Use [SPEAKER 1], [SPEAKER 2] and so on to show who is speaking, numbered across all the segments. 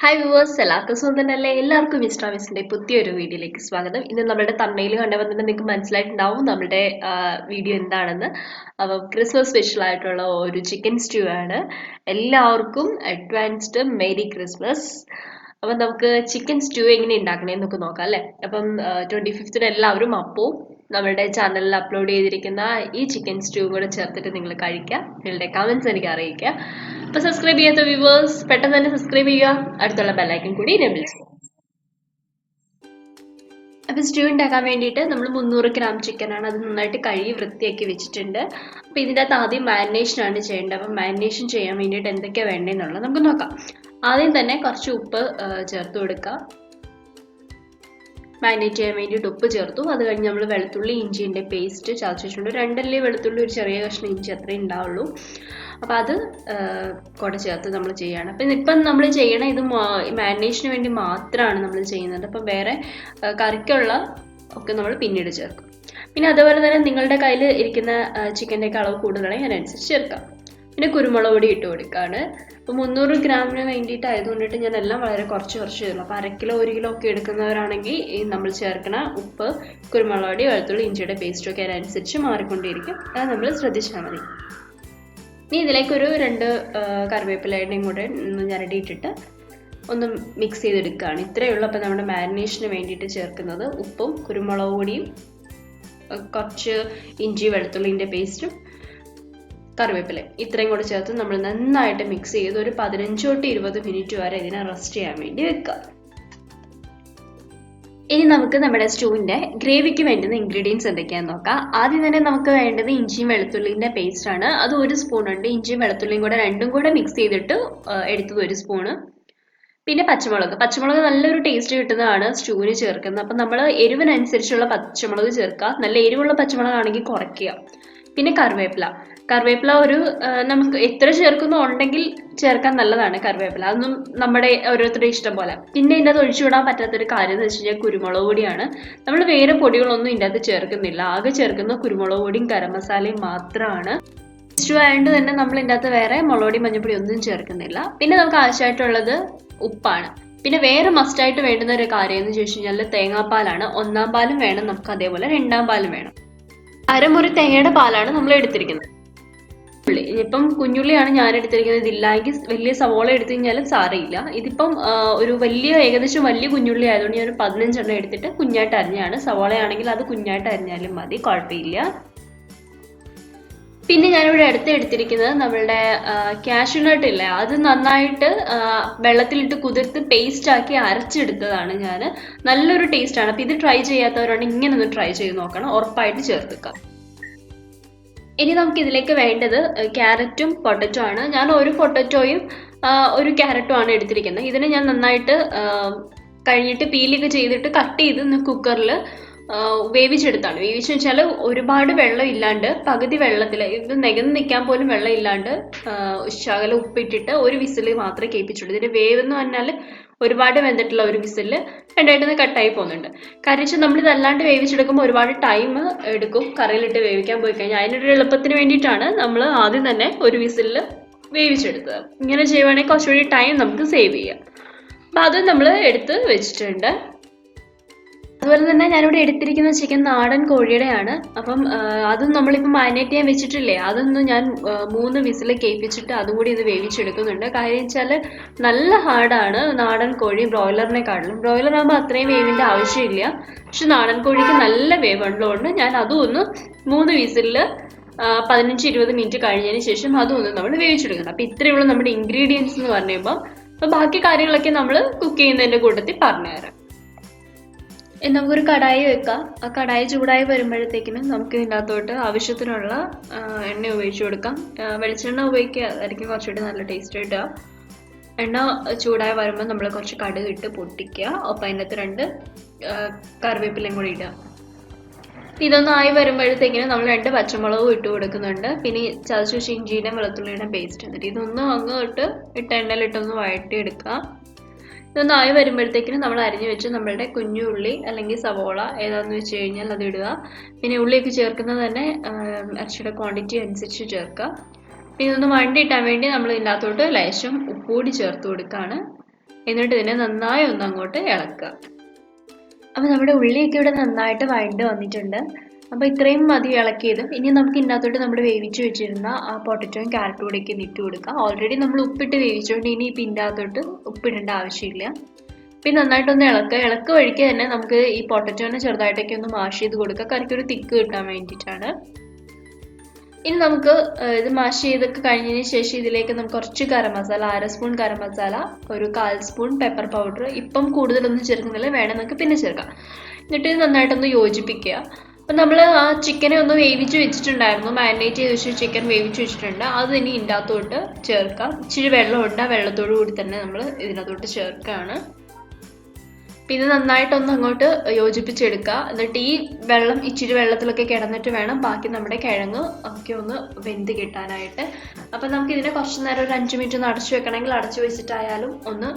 [SPEAKER 1] Hi viewers, എല്ലാവർക്കും സ്വന്തം തന്നെ. എല്ലാവർക്കും ഇൻസ്റ്റാമിസിന്റെ പുതിയൊരു വീഡിയോയിലേക്ക് സ്വാഗതം. ഇന്ന് നമ്മുടെ തമ്മയിൽ കണ്ടപ്പോൾ തന്നെ നിങ്ങൾക്ക് മനസ്സിലായിട്ടുണ്ടാവും നമ്മുടെ വീഡിയോ എന്താണെന്ന്. അപ്പം ക്രിസ്മസ് സ്പെഷ്യൽ ആയിട്ടുള്ള ഒരു ചിക്കൻ സ്റ്റ്യൂ ആണ്. എല്ലാവർക്കും അഡ്വാൻസ്ഡ് മേരി ക്രിസ്മസ്. അപ്പം നമുക്ക് ചിക്കൻ സ്റ്റ്യൂ എങ്ങനെ ഉണ്ടാക്കണേന്നൊക്കെ നോക്കാം അല്ലേ. അപ്പം 25th എല്ലാവരും അപ്പവും നമ്മുടെ ചാനലിൽ അപ്ലോഡ് ചെയ്തിരിക്കുന്ന ഈ ചിക്കൻ സ്റ്റ്യൂ കൂടെ ചേർത്തിട്ട് നിങ്ങൾ കഴിക്കുക. നിങ്ങളുടെ കമൻസ് എനിക്ക് അറിയിക്കുക. അപ്പോൾ സബ്സ്ക്രൈബ് ചെയ്യാത്ത വ്യൂവേഴ്സ് പെട്ടെന്ന് തന്നെ സബ്സ്ക്രൈബ് ചെയ്യുക. അടുത്തുള്ള ബെല്ലൈക്കൻ കൂടി എനേബിൾ ചെയ്യുക. അപ്പോൾ സ്റ്റ്യൂ ഉണ്ടാക്കാൻ വേണ്ടിയിട്ട് നമ്മൾ 300 ഗ്രാം ചിക്കനാണ്. അത് നന്നായിട്ട് കഴുകി വൃത്തിയാക്കി വെച്ചിട്ടുണ്ട്. അപ്പോൾ ഇതിൻ്റെ അകത്ത് ആദ്യം മാരിനേഷനാണ് ചെയ്യേണ്ടത്. അപ്പം മാരിനേഷൻ ചെയ്യാൻ വേണ്ടിയിട്ട് എന്തൊക്കെയാണ് വേണ്ടതെന്നുള്ളത് നമുക്ക് നോക്കാം. ആദ്യം തന്നെ കുറച്ച് ഉപ്പ് ചേർത്ത് കൊടുക്കുക. മാരിനേറ്റ് ചെയ്യാൻ വേണ്ടിയിട്ട് ഉപ്പ് ചേർത്തു. അത് കഴിഞ്ഞ് നമ്മൾ വെളുത്തുള്ളി ഇഞ്ചിൻ്റെ പേസ്റ്റ് ചതച്ചിട്ടുണ്ട്. 2 അല്ലി വെളുത്തുള്ളി, ഒരു ചെറിയ കഷ്ണം ഇഞ്ചി അത്രേ ഉണ്ടാവുള്ളൂ. അപ്പോൾ അത് കൂടെ ചേർത്ത് നമ്മൾ ചെയ്യുകയാണ്. അപ്പം ഇപ്പം നമ്മൾ ചെയ്യണ ഇത് മാരിനേഷന് വേണ്ടി മാത്രമാണ് നമ്മൾ ചെയ്യുന്നത്. അപ്പം വേറെ കറിക്കുള്ള ഒക്കെ നമ്മൾ പിന്നീട് ചേർക്കും. പിന്നെ അതുപോലെ തന്നെ നിങ്ങളുടെ കയ്യിൽ ഇരിക്കുന്ന ചിക്കൻ്റെയൊക്കെ അളവ് കൂടുതലാണെങ്കിൽ അതിനനുസരിച്ച് ചേർക്കാം. പിന്നെ കുരുമുളക് പൊടി ഇട്ട് കൊടുക്കുകയാണ്. അപ്പോൾ 300 ഗ്രാമിന് വേണ്ടിയിട്ട് ആയതുകൊണ്ടിട്ട് ഞാൻ എല്ലാം വളരെ കുറച്ച് ചെയ്തുള്ളൂ. അപ്പോൾ 1 കിലോ 1 കിലോ ഒക്കെ എടുക്കുന്നവരാണെങ്കിൽ നമ്മൾ ചേർക്കണ ഉപ്പ്, കുരുമുളക് പൊടി, വെളുത്തുള്ളി ഇഞ്ചിയുടെ പേസ്റ്റൊക്കെ അതിനനുസരിച്ച് മാറിക്കൊണ്ടിരിക്കും. അത് നമ്മൾ ശ്രദ്ധിച്ചാൽ മതി. ഇനി ഇതിലേക്കൊരു 2 കറിവേപ്പിലയുടെയും കൂടെ ഞരടിയിട്ടിട്ട് ഒന്ന് മിക്സ് ചെയ്തെടുക്കുകയാണ്. ഇത്രയേ ഉള്ളൂ. അപ്പോൾ നമ്മുടെ മാരിനേഷന് വേണ്ടിയിട്ട് ചേർക്കുന്നത് ഉപ്പും കുരുമുളക് പൊടിയും കുറച്ച് ഇഞ്ചി വെളുത്തുള്ളിൻ്റെ പേസ്റ്റും കറിവേപ്പില ഇത്രയും കൂടെ ചേർത്ത് നമ്മൾ നന്നായിട്ട് മിക്സ് ചെയ്ത് ഒരു 15 തൊട്ട് 20 മിനിറ്റ് വരെ ഇതിനെ റെസ്റ്റ് ചെയ്യാൻ വേണ്ടി വെക്കുക. ഇനി നമുക്ക് നമ്മുടെ സ്റ്റൂവിൻ്റെ ഗ്രേവിക്ക് വേണ്ടുന്ന ഇൻഗ്രീഡിയൻസ് എന്തൊക്കെയാണെന്ന് നോക്കാം. ആദ്യം തന്നെ നമുക്ക് വേണ്ടത് ഇഞ്ചിയും വെളുത്തുള്ളിൻ്റെ പേസ്റ്റ് ആണ്. അത് 1 സ്പൂൺ ഉണ്ട്. ഇഞ്ചിയും വെളുത്തുള്ളിയും കൂടെ രണ്ടും കൂടെ മിക്സ് ചെയ്തിട്ട് എടുത്തത് 1 സ്പൂണ്. പിന്നെ പച്ചമുളക് നല്ലൊരു ടേസ്റ്റ് കിട്ടുന്നതാണ് സ്റ്റൂവിന് ചേർക്കുന്നത്. അപ്പം നമ്മൾ എരിവിനനുസരിച്ചുള്ള പച്ചമുളക് ചേർക്കുക. നല്ല എരിവുള്ള പച്ചമുളകാണെങ്കിൽ കുറയ്ക്കുക. പിന്നെ കറിവേപ്പില ഒരു നമുക്ക് എത്ര ചേർക്കുന്നോ ഉണ്ടെങ്കിൽ ചേർക്കാൻ നല്ലതാണ് കറിവേപ്പില. അതൊന്നും നമ്മുടെ ഓരോരുത്തരുടെ ഇഷ്ടം പോലെ. പിന്നെ ഇതിൻ്റെ അത് ഒഴിച്ചുവിടാൻ പറ്റാത്തൊരു കാര്യം എന്ന് വെച്ച് കഴിഞ്ഞാൽ കുരുമുളക് പൊടിയാണ്. നമ്മൾ വേറെ പൊടികളൊന്നും ഇതിൻ്റെ അകത്ത് ചേർക്കുന്നില്ല. ആകെ ചേർക്കുന്ന കുരുമുളക് പൊടിയും ഗരം മസാലയും മാത്രമാണ്. സ്റ്റൂ ആയതുകൊണ്ട് തന്നെ നമ്മൾ ഇതിൻ്റെ അകത്ത് വേറെ മുളക് പൊടി മഞ്ഞൾപ്പൊടി ഒന്നും ചേർക്കുന്നില്ല. പിന്നെ നമുക്ക് ആവശ്യമായിട്ടുള്ളത് ഉപ്പാണ്. പിന്നെ വേറെ മസ്റ്റായിട്ട് വേണ്ടുന്ന ഒരു കാര്യം എന്ന് ചോദിച്ചു കഴിഞ്ഞാൽ തേങ്ങാപ്പാലാണ്. 1-ാം പാലും വേണം നമുക്ക്, അതേപോലെ 2-ാം പാലും വേണം. അരമുറി തേങ്ങയുടെ പാലാണ് നമ്മൾ എടുത്തിരിക്കുന്നത്. ഉള്ളി ഇപ്പം കുഞ്ഞുള്ളിയാണ് ഞാൻ എടുത്തിരിക്കുന്നത്. ഇതില്ലെങ്കിൽ വലിയ സവോള എടുത്തു കഴിഞ്ഞാലും സാരയില്ല. ഇതിപ്പം ഒരു ഏകദേശം വലിയ കുഞ്ഞുള്ളി ആയതുകൊണ്ട് ഞാൻ ഒരു 15 എണ്ണം എടുത്തിട്ട് കുഞ്ഞായിട്ട് അരിഞ്ഞാണ്. സവോളയാണെങ്കിൽ അത് കുഞ്ഞായിട്ട് അരിഞ്ഞാലും മതി, കുഴപ്പമില്ല. പിന്നെ ഞാനിവിടെ എടുത്തിരിക്കുന്നത് നമ്മളുടെ കാഷ്യൂ നട്ട് ഇല്ലേ, അത് നന്നായിട്ട് വെള്ളത്തിലിട്ട് കുതിർത്ത് പേസ്റ്റ് ആക്കി അരച്ചെടുത്തതാണ് ഞാൻ. നല്ലൊരു ടേസ്റ്റാണ്. അപ്പം ഇത് ട്രൈ ചെയ്യാത്തവരാണ് ഇങ്ങനെ ഒന്ന് ട്രൈ ചെയ്ത് നോക്കണം, ഉറപ്പായിട്ട് ചേർത്തുക. ഇനി നമുക്ക് ഇതിലേക്ക് വേണ്ടത് ക്യാരറ്റും പൊട്ടറ്റോ ആണ്. ഞാൻ ഒരു പൊട്ടറ്റോയും ഒരു ക്യാരറ്റും ആണ് എടുത്തിരിക്കുന്നത്. ഇതിനെ ഞാൻ നന്നായിട്ട് കഴിഞ്ഞിട്ട് പീലൊക്കെ ചെയ്തിട്ട് കട്ട് ചെയ്ത് കുക്കറിൽ വേവിച്ചെടുത്താണ്. വേവിച്ച് വെച്ചാൽ ഒരുപാട് വെള്ളം ഇല്ലാണ്ട്, പകുതി വെള്ളത്തിൽ, ഇത് നികന്ന് നിൽക്കാൻ പോലും വെള്ളം ഇല്ലാണ്ട് ശകലം ഉപ്പിട്ടിട്ട് 1 വിസിൽ മാത്രമേ കേൾപ്പിച്ചുള്ളൂ. ഇതിൻ്റെ വേവെന്ന് പറഞ്ഞാൽ ഒരുപാട് വെന്തിട്ടുള്ള 1 വിസിൽ രണ്ടായിട്ടൊന്ന് കട്ടായി പോകുന്നുണ്ട്. കാരണം നമ്മളിതല്ലാണ്ട് വേവിച്ചെടുക്കുമ്പോൾ ഒരുപാട് ടൈം എടുക്കും. കറിയിലിട്ട് വേവിക്കാൻ പോയി കഴിഞ്ഞാൽ അതിനൊരു എളുപ്പത്തിന് വേണ്ടിയിട്ടാണ് നമ്മൾ ആദ്യം തന്നെ 1 വിസിലിൽ വേവിച്ചെടുത്തത്. ഇങ്ങനെ ചെയ്യുവാണെങ്കിൽ കുറച്ചുകൂടി ടൈം നമുക്ക് സേവ് ചെയ്യാം. അപ്പം അത് നമ്മൾ എടുത്ത് വെച്ചിട്ടുണ്ട്. അതുപോലെ തന്നെ ഞാനിവിടെ എടുത്തിരിക്കുന്ന ചിക്കൻ നാടൻ കോഴിയുടെയാണ്. അപ്പം അതും നമ്മളിപ്പോൾ മാരിനേറ്റ് ചെയ്യാൻ വെച്ചിട്ടില്ലേ, അതൊന്നും ഞാൻ 3 വിസിൽ കേൾപ്പിച്ചിട്ട് അതും കൂടി ഇത് വേവിച്ചെടുക്കുന്നുണ്ട്. കാര്യം വെച്ചാൽ നല്ല ഹാർഡാണ് നാടൻ കോഴി ബ്രോയിലറിനെക്കാട്ടിലും. ബ്രോയിലർ ആകുമ്പോൾ അത്രയും വേവിൻ്റെ ആവശ്യമില്ല. പക്ഷെ നാടൻ കോഴിക്ക് നല്ല വേവുള്ളതുകൊണ്ട് ഞാൻ അതും ഒന്ന് 3 വിസിലിൽ 15-20 മിനിറ്റ് കഴിഞ്ഞതിന് ശേഷം അതും ഒന്ന് നമ്മൾ വേവിച്ചെടുക്കണം. അപ്പം ഇത്രയുള്ള നമ്മുടെ ഇൻഗ്രീഡിയൻസ് എന്ന് പറയുമ്പോൾ, അപ്പോൾ ബാക്കി കാര്യങ്ങളൊക്കെ നമ്മൾ കുക്ക് ചെയ്യുന്നതിൻ്റെ കൂട്ടത്തിൽ പറഞ്ഞുതരാം. നമുക്കൊരു കടായി വെക്കാം. ആ കടായി ചൂടായി വരുമ്പോഴത്തേക്കിനും നമുക്ക് ഇതിനകത്തോട്ട് ആവശ്യത്തിനുള്ള എണ്ണ ഉപയോഗിച്ച് കൊടുക്കാം. വെളിച്ചെണ്ണ ഉപയോഗിക്കുക, അതായിരിക്കും കുറച്ചുകൂടി നല്ല ടേസ്റ്റ് കിട്ടുക. എണ്ണ ചൂടായി വരുമ്പോൾ നമ്മൾ കുറച്ച് കടുക് ഇട്ട് പൊട്ടിക്കുക. അപ്പം അതിനകത്ത് 2 കറിവേപ്പിലയും കൂടി ഇടുക. ഇതൊന്നും ആയി വരുമ്പോഴത്തേക്കിനും നമ്മൾ 2 പച്ചമുളകും ഇട്ട് കൊടുക്കുന്നുണ്ട്. പിന്നെ ചതച്ച് വെച്ച ഇഞ്ചിയുടെ വെളുത്തുള്ളിയുടെ പേസ്റ്റ് എന്നിട്ട് ഇതൊന്നും അങ്ങോട്ട് എണ്ണയിലിട്ടൊന്ന് വഴറ്റിയെടുക്കുക. ഇതൊന്ന് ആയി വരുമ്പോഴത്തേക്കിനും നമ്മൾ അരിഞ്ഞു വെച്ച് നമ്മളുടെ കുഞ്ഞു ഉള്ളി അല്ലെങ്കിൽ സവോള ഏതാണെന്ന് വെച്ച് കഴിഞ്ഞാൽ അത് ഇടുക. പിന്നെ ഉള്ളിയൊക്കെ ചേർക്കുന്നത് തന്നെ ഇറച്ചിയുടെ ക്വാണ്ടിറ്റി അനുസരിച്ച് ചേർക്കുക. പിന്നെ ഇതൊന്ന് വഴണ്ടിയിട്ടാൻ വേണ്ടി നമ്മൾ ഇതിനകത്തോട്ട് ലേശം ഉപ്പുകൂടി ചേർത്ത് കൊടുക്കുകയാണ്. എന്നിട്ട് ഇതിനെ നന്നായി ഒന്ന് അങ്ങോട്ട് ഇളക്കുക. അപ്പോൾ നമ്മുടെ ഉള്ളിയൊക്കെ ഇവിടെ നന്നായിട്ട് വഴണ്ട് വന്നിട്ടുണ്ട്. അപ്പോൾ ഇത്രയും മതി ഇളക്കിയത്. ഇനി നമുക്ക് ഇതിനകത്തോട്ട് നമ്മൾ വേവിച്ച് വെച്ചിരുന്ന ആ പൊട്ടറ്റോയും ക്യാരറ്റും കൂടെയൊക്കെ ഇട്ട് കൊടുക്കുക. ഓൾറെഡി നമ്മൾ ഉപ്പിട്ട് വേവിച്ചുകൊണ്ട് ഇനി ഇപ്പം ഇതിനകത്തോട്ട് ഉപ്പിടേണ്ട ആവശ്യമില്ല. പിന്നെ നന്നായിട്ടൊന്ന് ഇളക്കുക വഴിക്ക് തന്നെ നമുക്ക് ഈ പൊട്ടറ്റോനെ ചെറുതായിട്ടൊക്കെ ഒന്ന് മാഷ് ചെയ്ത് കൊടുക്കുക. കറിക്കൊരു തിക്ക് കിട്ടാൻ വേണ്ടിയിട്ടാണ്. ഇനി നമുക്ക് ഇത് മാഷ് ചെയ്തൊക്കെ കഴിഞ്ഞതിന് ശേഷം ഇതിലേക്ക് നമുക്ക് കുറച്ച് ഗരം മസാല, 1/2 സ്പൂൺ ഗരം മസാല, ഒരു 1/4 സ്പൂൺ പെപ്പർ പൗഡർ, ഇപ്പം കൂടുതലൊന്നും ചേർക്കുന്നില്ല, വേണമെന്നൊക്കെ പിന്നെ ചേർക്കാം. എന്നിട്ട് ഇത് നന്നായിട്ടൊന്ന് യോജിപ്പിക്കുക. അപ്പം നമ്മൾ ആ ചിക്കനെ ഒന്ന് വേവിച്ച് വെച്ചിട്ടുണ്ടായിരുന്നു, മാരിനേറ്റ് ചെയ്ത് വെച്ച് ചിക്കൻ വേവിച്ച് വെച്ചിട്ടുണ്ട്. അത് ഇനി ഇതിനകത്തോട്ട് ചേർക്കാം. ഇച്ചിരി വെള്ളമുണ്ട്, ആ വെള്ളത്തോടു കൂടി തന്നെ നമ്മൾ ഇതിനകത്തോട്ട് ചേർക്കുകയാണ്. പിന്നെ നന്നായിട്ടൊന്ന് അങ്ങോട്ട് യോജിപ്പിച്ചെടുക്കുക. എന്നിട്ട് ഈ വെള്ളം ഇച്ചിരി വെള്ളത്തിലൊക്കെ കിടന്നിട്ട് വേണം ബാക്കി നമ്മുടെ കിഴങ്ങ് ഒക്കെ ഒന്ന് വെന്ത് കിട്ടാനായിട്ട്. അപ്പം നമുക്ക് ഇതിനെ കുറച്ച് നേരം ഒരു 5 മിനിറ്റ് ഒന്ന് അടച്ചു വെക്കണമെങ്കിൽ അടച്ചു വെച്ചിട്ടായാലും ഒന്ന്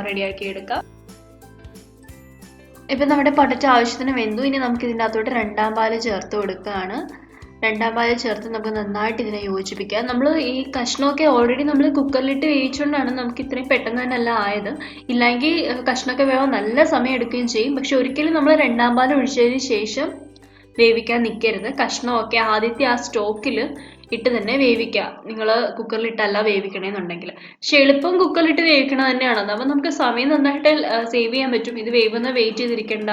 [SPEAKER 1] റെഡിയാക്കി എടുക്കാം. ഇപ്പം നമ്മുടെ പൊട്ടറ്റോ ആവശ്യത്തിന് വെന്തു. ഇനി നമുക്ക് ഇതിൻ്റെ അകത്തോട്ട് 2ാം പാല് ചേർത്ത് കൊടുക്കുകയാണ്. 2ാം പാല് ചേർത്ത് നമുക്ക് നന്നായിട്ട് ഇതിനെ യോജിപ്പിക്കുക. നമ്മൾ ഈ കഷ്ണമൊക്കെ ഓൾറെഡി നമ്മൾ കുക്കറിലിട്ട് വേവിച്ചുകൊണ്ടാണ് നമുക്ക് ഇത്രയും പെട്ടെന്ന് തന്നെ എല്ലാം ആയത്. ഇല്ലെങ്കിൽ കഷ്ണമൊക്കെ വേവാൻ നല്ല സമയം എടുക്കുകയും ചെയ്യും. പക്ഷെ ഒരിക്കലും നമ്മൾ 2ാം പാൽ ഒഴിച്ചതിന് ശേഷം വേവിക്കാൻ നിൽക്കരുത്. കഷ്ണമൊക്കെ ആദ്യത്തെ ആ സ്റ്റോക്കിൽ ഇട്ട് തന്നെ വേവിക്കുക. നിങ്ങൾ കുക്കറിലിട്ടല്ല വേവിക്കണമെന്നുണ്ടെങ്കിൽ. പക്ഷെ എളുപ്പം കുക്കറിലിട്ട് വേവിക്കണം തന്നെയാണ്. അതാകുമ്പോൾ നമുക്ക് സമയം നന്നായിട്ട് സേവ് ചെയ്യാൻ പറ്റും. ഇത് വേവുന്ന വെയിറ്റ് ചെയ്തിരിക്കേണ്ട,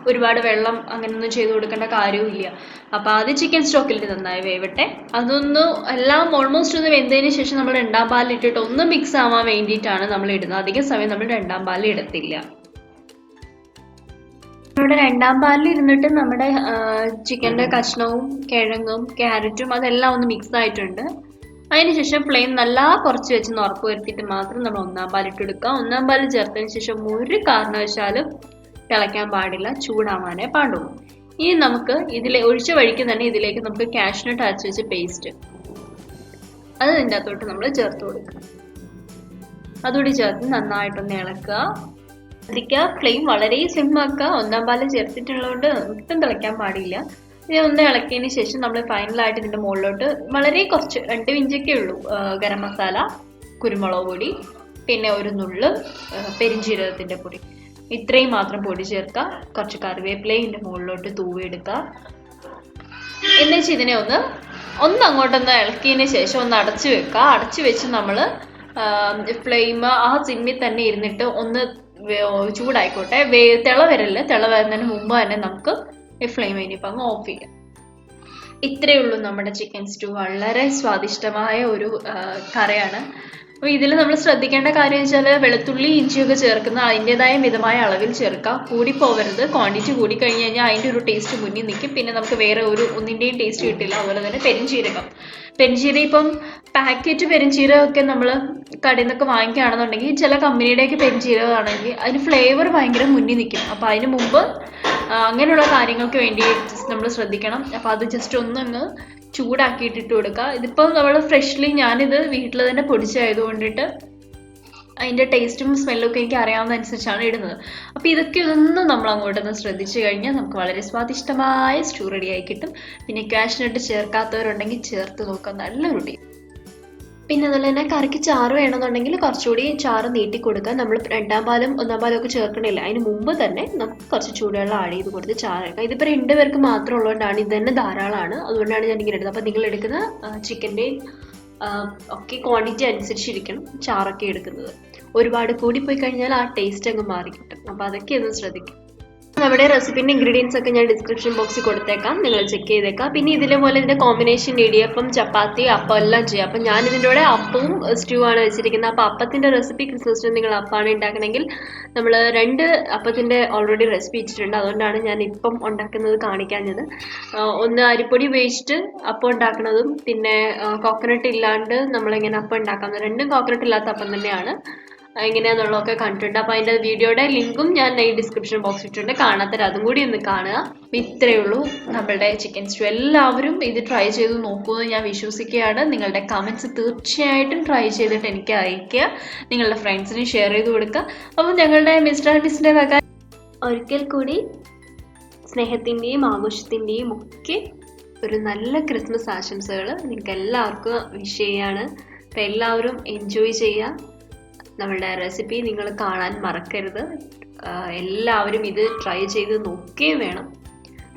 [SPEAKER 1] ഒരുപാട് വെള്ളം അങ്ങനെയൊന്നും ചെയ്ത് കൊടുക്കേണ്ട കാര്യവുമില്ല. അപ്പോൾ ആദ്യം ചിക്കൻ സ്റ്റോക്കിലിട്ട് നന്നായി വേവട്ടെ. അതൊന്ന് എല്ലാം ഓൾമോസ്റ്റ് ഒന്ന് വെന്തതിന് ശേഷം നമ്മൾ 2ാം പാലിലിട്ടിട്ട് ഒന്ന് മിക്സ് ആവാൻ വേണ്ടിയിട്ടാണ് നമ്മൾ ഇടുന്നത്. അധികം സമയം നമ്മൾ 2ാം പാലിൽ ഇടത്തില്ല. നമ്മുടെ 2ാം പാലിൽ ഇരുന്നിട്ട് നമ്മുടെ ചിക്കൻ്റെ കഷ്ണവും കിഴങ്ങും ക്യാരറ്റും അതെല്ലാം ഒന്ന് മിക്സ് ആയിട്ടുണ്ട്. അതിനുശേഷം ഫ്ലെയിം നല്ല കുറച്ച് വെച്ച് ഉറപ്പ് വരുത്തിയിട്ട് മാത്രം നമ്മൾ 1ാം പാലിട്ട് എടുക്കുക. 1ാം പാൽ ചേർത്തതിന് ശേഷം ഒരു കാരണവശാലും തിളയ്ക്കാൻ പാടില്ല, ചൂടാവാനേ പാടുള്ളൂ. ഇനി നമുക്ക് ഇതിലെ ഒഴിച്ച വഴിക്ക് തന്നെ ഇതിലേക്ക് നമുക്ക് കാഷ്യൂനട്ട് അരച്ച് വെച്ച പേസ്റ്റ് അത് ഇതിൻ്റെ അകത്തോട്ട് നമ്മൾ ചേർത്ത് കൊടുക്കുക. അതുകൂടി ചേർത്ത് നന്നായിട്ടൊന്ന് ഇളക്കുക. ഫ്ലെയിം വളരെ സ്ലിം ആക്കുക. 1ാം പാല് ചേർത്തിട്ടുള്ളതുകൊണ്ട് ഒട്ടും തിളയ്ക്കാൻ പാടില്ല. ഇനി ഒന്ന് ഇളക്കിയതിന് ശേഷം നമ്മൾ ഫൈനലായിട്ട് ഇതിൻ്റെ മുകളിലോട്ട് വളരെ കുറച്ച് 2 പിഞ്ചൊക്കെ ഉള്ളൂ ഗരം മസാല, കുരുമുളക് പൊടി, പിന്നെ ഒരു നുള്ള് പെരിഞ്ജീരകത്തിൻ്റെ പൊടി, ഇത്രയും മാത്രം പൊടി ചേർക്കുക. കുറച്ച് കറിവേപ്പിലയും ഇതിൻ്റെ മുകളിലോട്ട് തൂവിയെടുക്കുക. എന്നുവെച്ച് ഇതിനെ ഒന്ന് അങ്ങോട്ടൊന്ന് ഇളക്കിയതിന് ശേഷം ഒന്ന് അടച്ചു വെക്കുക. അടച്ചു വെച്ച് നമ്മൾ ഫ്ലെയിം ആ സിമ്മിൽ തന്നെ ഇരുന്നിട്ട് ഒന്ന് ചൂടായിക്കോട്ടെ. തിള വരല്ല, തിള വരുന്നതിന് മുമ്പ് തന്നെ നമുക്ക് ഈ ഫ്ലെയിം ഇനിയിപ്പോൾ അങ്ങ് ഓഫ് ചെയ്യാം. ഇത്രയേ ഉള്ളൂ നമ്മുടെ ചിക്കൻ സ്റ്റൂ. വളരെ സ്വാദിഷ്ടമായ ഒരു കറിയാണ്. അപ്പോൾ ഇതിൽ നമ്മൾ ശ്രദ്ധിക്കേണ്ട കാര്യം വെച്ചാൽ വെളുത്തുള്ളി ഇഞ്ചിയൊക്കെ ചേർക്കുന്ന അതിൻ്റെതായ മിതമായ അളവിൽ ചേർക്കാം. കൂടിപ്പോവരുത്. ക്വാണ്ടിറ്റി കൂടി കഴിഞ്ഞ് കഴിഞ്ഞാൽ അതിൻ്റെ ഒരു ടേസ്റ്റ് മുന്നിൽ നിൽക്കും. പിന്നെ നമുക്ക് വേറെ ഒന്നിൻ്റെയും ടേസ്റ്റ് കിട്ടില്ല. അതുപോലെ തന്നെ പെരിഞ്ജീരകം ഇപ്പം പാക്കറ്റ് പെരിഞ്ജീരകമൊക്കെ നമ്മൾ കടയിൽ നിന്നൊക്കെ വാങ്ങിക്കുകയാണെന്നുണ്ടെങ്കിൽ ചില കമ്പനിയുടെയൊക്കെ പെരിഞ്ജീരകമാണെങ്കിൽ അതിന് ഫ്ലേവർ ഭയങ്കര മുന്നിൽ നിൽക്കും. അപ്പോൾ അതിന് മുമ്പ് അങ്ങനെയുള്ള കാര്യങ്ങൾക്ക് വേണ്ടി നമ്മൾ ശ്രദ്ധിക്കണം. അപ്പോൾ അത് ജസ്റ്റ് ഒന്നങ്ങ് ചൂടാക്കിയിട്ടിട്ട് കൊടുക്കുക. ഇതിപ്പോൾ നമ്മൾ ഫ്രഷ്ലി ഞാനിത് വീട്ടിൽ തന്നെ പൊടിച്ചായതുകൊണ്ടിട്ട് അതിൻ്റെ ടേസ്റ്റും സ്മെല്ലും ഒക്കെ എനിക്ക് അറിയാവുന്നതനുസരിച്ചാണ് ഇടുന്നത്. അപ്പോൾ ഇതൊന്നും നമ്മൾ അങ്ങോട്ടൊന്ന് ശ്രദ്ധിച്ചു കഴിഞ്ഞാൽ നമുക്ക് വളരെ സ്വാദിഷ്ടമായ സ്റ്റൂ റെഡിയായി കിട്ടും. പിന്നെ കാഷ്യൂനട്ട് ചേർക്കാത്തവരുണ്ടെങ്കിൽ ചേർത്ത് നോക്കാം, നല്ലൊരു ടേസ്റ്റ്. പിന്നെ അതുപോലെ തന്നെ കറിക്ക് ചാറ് വേണമെന്നുണ്ടെങ്കിൽ കുറച്ചുകൂടി ചാറ് നീട്ടി കൊടുക്കുക. നമ്മൾ 2ാം പാലും 1ാം പാലും ഒക്കെ ചേർക്കണില്ല, അതിന് മുമ്പ് തന്നെ നമുക്ക് കുറച്ച് ചൂടുവെള്ളം ആഡ് ചെയ്ത് കൊടുത്ത് ചാറ് എടുക്കാം. ഇതിപ്പോൾ 2 പേർക്ക് മാത്രം ഉള്ളതുകൊണ്ടാണ്, ഇത് തന്നെ ധാരാളമാണ്. അതുകൊണ്ടാണ് ഞാൻ ഇങ്ങനെ എടുത്തത്. അപ്പോൾ നിങ്ങൾ എടുക്കുന്ന ചിക്കൻ്റെയും ഒക്കെ ക്വാണ്ടിറ്റി അനുസരിച്ചിരിക്കണം ചാറൊക്കെ എടുക്കുന്നത്. ഒരുപാട് കൂടിപ്പോയി കഴിഞ്ഞാൽ ആ ടേസ്റ്റ് അങ്ങ് മാറി കിട്ടും. അപ്പോൾ അതൊക്കെ ഒന്ന് ശ്രദ്ധിക്കും. നമ്മുടെ റെസിപ്പിൻ്റെ ഇൻഗ്രീഡിയൻസ് ഒക്കെ ഞാൻ ഡിസ്ക്രിപ്ഷൻ ബോക്സിൽ കൊടുത്തേക്കാം, നിങ്ങൾ ചെക്ക് ചെയ്തേക്കാം. പിന്നെ ഇതിലേപോലെ ഇതിൻ്റെ കോമ്പിനേഷൻ ഇടിയപ്പം, ചപ്പാത്തി, അപ്പം എല്ലാം ചെയ്യാം. അപ്പം ഞാൻ ഇതിൻ്റെ കൂടെ അപ്പവും സ്റ്റൂ ആണ് വെച്ചിരിക്കുന്നത്. അപ്പോൾ അപ്പത്തിൻ്റെ റെസിപ്പി ക്രിസ്മസിന് നിങ്ങൾ അപ്പമാണ് ഉണ്ടാക്കണമെങ്കിൽ നമ്മൾ 2 അപ്പത്തിൻ്റെ ഓൾറെഡി റെസിപ്പി വെച്ചിട്ടുണ്ട്. അതുകൊണ്ടാണ് ഞാൻ ഇപ്പം ഉണ്ടാക്കുന്നത് കാണിക്കാഞ്ഞത്. ഒന്ന് അരിപ്പൊടി ഉപയോഗിച്ചിട്ട് അപ്പം ഉണ്ടാക്കുന്നതും പിന്നെ കോക്കനട്ട് ഇല്ലാണ്ട് നമ്മളിങ്ങനെ അപ്പം ഉണ്ടാക്കുന്നത്. 2ഉം കോക്കനട്ട് ഇല്ലാത്ത അപ്പം തന്നെയാണ്. എങ്ങനെയാണെന്നുള്ളതൊക്കെ കണ്ടിട്ടുണ്ട്. അപ്പോൾ അതിൻ്റെ വീഡിയോയുടെ ലിങ്കും ഞാൻ ഈ ഡിസ്ക്രിപ്ഷൻ ബോക്സിൽ ഇട്ടിട്ടുണ്ട്, കാണാത്തവർ അതും കൂടി ഒന്ന് കാണുക. ഇത്രയേ ഉള്ളൂ നമ്മളുടെ ചിക്കൻ സ്റ്റൂ. എല്ലാവരും ഇത് ട്രൈ ചെയ്ത് നോക്കുമെന്ന് ഞാൻ വിശ്വസിക്കുകയാണ്. നിങ്ങളുടെ കമൻറ്റ്സ് തീർച്ചയായിട്ടും ട്രൈ ചെയ്തിട്ട് എനിക്ക് അയയ്ക്കുക, നിങ്ങളുടെ ഫ്രണ്ട്സിന് ഷെയർ ചെയ്ത് കൊടുക്കുക. അപ്പോൾ ഞങ്ങളുടെ മിസ്റ്റർ ആൻഡ് മിസ്സിൻ്റെ വക ഒരിക്കൽ കൂടി സ്നേഹത്തിൻ്റെയും ആഘോഷത്തിൻ്റെയും ഒക്കെ ഒരു നല്ല ക്രിസ്മസ് ആശംസകൾ നിങ്ങൾക്ക് എല്ലാവർക്കും വിഷ് ചെയ്യാണ്. അപ്പോൾ എല്ലാവരും എൻജോയ് ചെയ്യുക. നമ്മളുടെ റെസിപ്പി നിങ്ങൾ കാണാൻ മറക്കരുത്. എല്ലാവരും ഇത് ട്രൈ ചെയ്ത് നോക്കുകയും വേണം.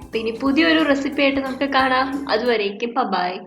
[SPEAKER 1] അപ്പം ഇനി പുതിയൊരു റെസിപ്പി ആയിട്ട് നമുക്ക് കാണാം. അതുവരേക്കും ബൈ.